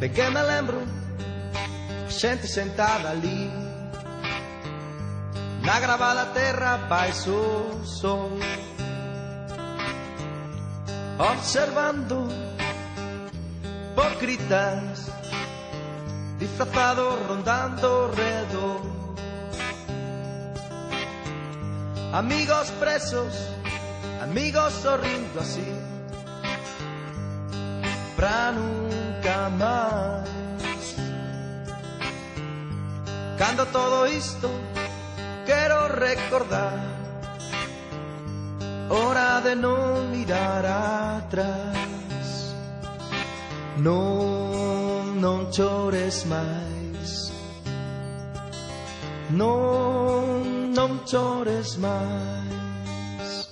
Perché me lembro gente sentada lì, na grava da terra baixo o sol, observando hipócritas disfrazados rondando alrededor, amigos presos, amigos sorrindo así, pra nunca mais. Cando todo isto quero recordar, hora de non mirar atrás. Non chores máis, non chores máis,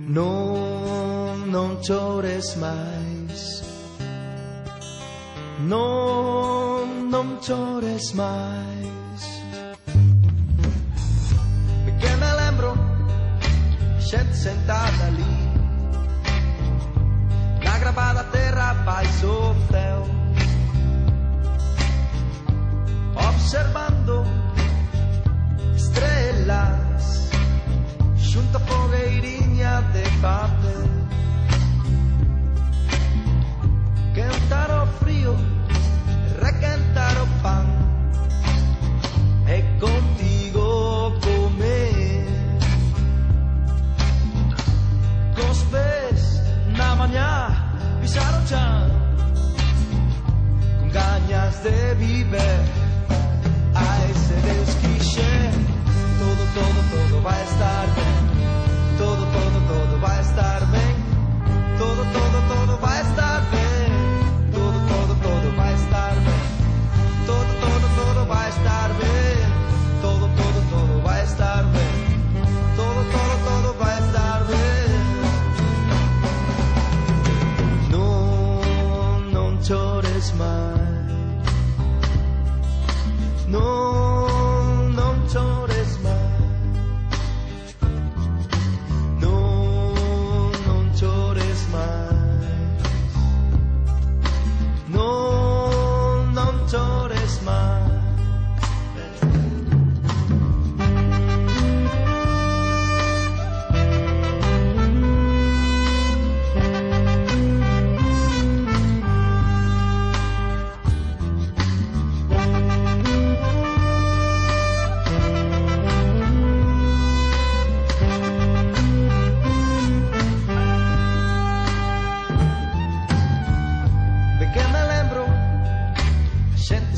non chores máis, non chores máis. Porque me lembro xente sentada ali, na gravada terra baixo o céu, observando estrelas xunto a fogueirinha de papel, quentar o frío, requentar o pan e contigo comer, cos pés na mañá pisar o chan, con gañas de viver. Ai, se Deus quiser, todo vai estar ben, todo vai estar ben, todo vai estar ben, todo vai estar ben, todo vai estar ben, todo vai estar ben, todo vai estar ben. Non chores máis, non chores máis, non chores máis, non chores máis.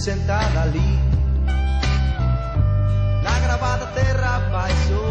Sentada ali, na gravada terra baixo